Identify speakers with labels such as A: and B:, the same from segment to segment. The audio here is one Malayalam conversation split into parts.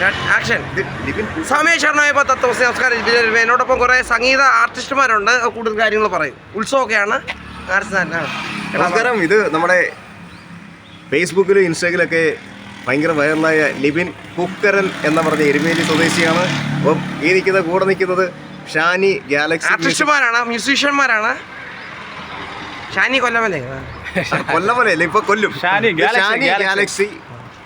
A: ആക്ഷൻ. സ്വാമി ശരണമായ തത്വസി നമസ്കാരം. എന്നോടൊപ്പം കുറേ സംഗീത ആർട്ടിസ്റ്റുമാരുണ്ട്. കൂടുതൽ കാര്യങ്ങൾ പറയും. ഉത്സവമൊക്കെയാണ്.
B: നമസ്കാരം. ഇത് നമ്മുടെ ഫേസ്ബുക്കിലും ഇൻസ്റ്റാഗ്രാമിലൊക്കെ ഭയങ്കര വൈറലായ ലിബിൻ കുക്കരൻ എന്ന് പറഞ്ഞ എരുമേലി സ്വദേശിയാണ്. അപ്പം ഈ കൂടെ നിൽക്കുന്നത് ഷാനി ഗാലക്സി
A: ആർട്ടിസ്റ്റുമാരാണ്, മ്യൂസീഷ്യന്മാരാണ്. ഷാനി
B: കൊല്ലമലയല്ല, ഇപ്പൊ കൊല്ലും. ഷാനി ഗാലക്സി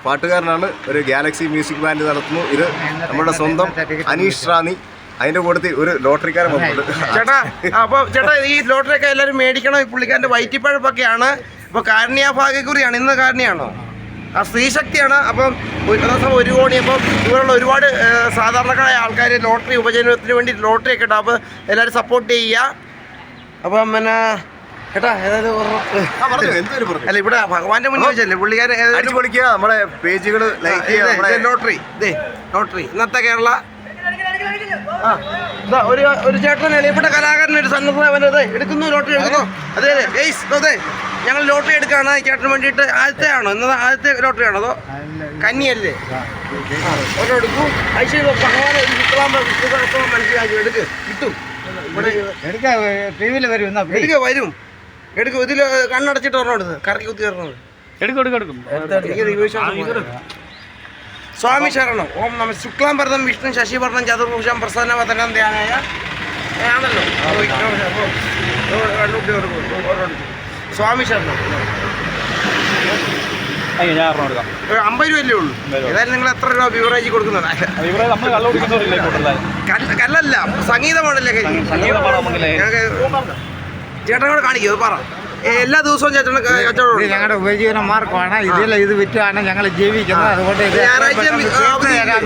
B: പാട്ടുകാരനാണ്. ഒരു ഗാലക്സി മ്യൂസിക് ബാൻഡ് നടത്തുന്നു. ഇത് നമ്മുടെ സ്വന്തം അനീഷ് റാണി. അതിന്റെ കൂട്ടത്തിൽ ഒരു ലോട്ടറിക്കാരൻ വന്നിട്ടുണ്ട്.
A: ചേട്ടാ, അപ്പോൾ ചേട്ടാ ഈ ലോട്ടറിയൊക്കെ എല്ലാവരും മേടിക്കണം. ഈ പുള്ളിക്കാരൻ്റെ വയറ്റിപ്പഴപ്പൊക്കെയാണ്. അപ്പോൾ കാരുണ്യ ഭാഗ്യക്കുറിയാണ്. ഇന്ന് കാരുണ്യാണോ? ആ സ്ത്രീശക്തിയാണ്. അപ്പം ഒരു ദിവസം 1 കോടി. അപ്പം ഇവരുള്ള ഒരുപാട് സാധാരണക്കാരായ ആൾക്കാർ ലോട്ടറി ഉപജീവനത്തിന് വേണ്ടി ലോട്ടറി ഒക്കെ ഇട്ടാൽ അപ്പോൾ എല്ലാവരും സപ്പോർട്ട് ചെയ്യുക. അപ്പം പിന്നെ ചേട്ടാ അല്ല, ഇവിടെ ഭഗവാന്റെ മുന്നിൽ വെച്ചല്ലേ പുള്ളിക്കാരൻ
B: നമ്മുടെ പേജുകൾ ലൈക്ക് ചെയ്യുക.
A: ലോട്ടറി ലോട്ടറി ഇന്നത്തെ കേരള. ഒരു ചേട്ടനല്ലേ ഇവിടെ കലാകാരൻ, ഒരു സന്നദ്ധ എടുക്കുന്നു, ലോട്ടറി എടുക്കുന്നു. അതെ അതെ, ഞങ്ങൾ ലോട്ടറി എടുക്കുകയാണ് ചേട്ടന് വേണ്ടിയിട്ട്. ആദ്യത്തെ ആണോ ഇന്നത്? ആദ്യത്തെ ലോട്ടറി ആണോ അതോ കന്നിയല്ലേ? ഓരോ എടുക്കൂ. ഐശ്വര്യ ഭഗവാനെ മനസ്സിലാക്കി എടുക്ക്, കിട്ടും. വരും എടുക്കും. ഇതിൽ കണ്ണടച്ചിട്ട് പറഞ്ഞോടുന്നത് കറക്കി കുത്തി പറഞ്ഞോട്. സ്വാമി ശരണം. ഓം നമ ശുക്ലാം ഭരതം വിഷ്ണു ശശിവർണം ചതുർഭുജം പ്രസന്നവദനം ധ്യാനായ ആണല്ലോ. സ്വാമി ശരണം. 50 രൂപയല്ലേ ഉള്ളൂ. ഏതായാലും നിങ്ങൾ എത്ര രൂപ ബിവറേജ് കൊടുക്കുന്നത്? കല്ലല്ല, സംഗീതമാണല്ലേ. ചേട്ടനോട് കാണിക്കോ പറ. എല്ലാ ദിവസവും ചേട്ടന് കച്ചവടം.
C: ഞങ്ങളുടെ ഉപജീവന മാർഗമാണ്. ഇത് വിറ്റാണ് ഞങ്ങൾ ജീവിക്കുന്നത്. അതുകൊണ്ട്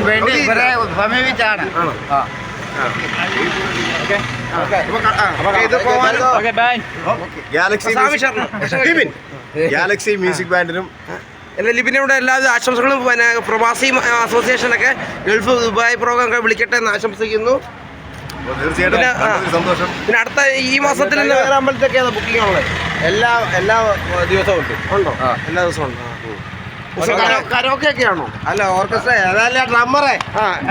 C: വേണ്ടി ഇവരെ സമീപിച്ചാണ്.
B: ഗാലക്സി മ്യൂസിക് ബാൻഡിനും
A: ലിബിനോട് എല്ലാവിധ ആശംസകളും. പിന്നെ പ്രവാസി അസോസിയേഷനൊക്കെ ഗൾഫ് ദുബായ് പ്രോഗ്രാം ഒക്കെ വിളിക്കട്ടെ എന്ന് ആശംസിക്കുന്നു.
B: സന്തോഷം.
A: പിന്നെ അടുത്ത ഈ മാസത്തിൽ അമ്പലത്തൊക്കെ ബുക്കിംഗ് ഉള്ളത്? എല്ലാ ദിവസവും ഉണ്ടോ? എല്ലാ ദിവസവും ഉണ്ട്. കരോക്കെ ഒക്കെ ആണോ? അല്ല, ഓർക്കസ്ട്ര അതല്ല, ഡ്രമ്മറെ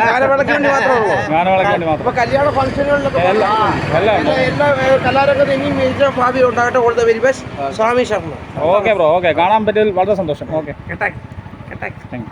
A: ഗാനമേളയ്ക്ക് വേണ്ടി മാത്രമേ ഉള്ളൂ. അപ്പൊ കല്യാണ ഫംഗ്ഷനുകളിലൊക്കെ എല്ലാ കലാരംഗത്ത് ഇനിയും മികച്ച ഭാവി ഉണ്ടാകട്ടെ. All the very best. Swami Sharma.
D: Okay bro, okay. കാണാൻ പറ്റിയതിൽ വളരെ സന്തോഷം. Okay,
A: thank you.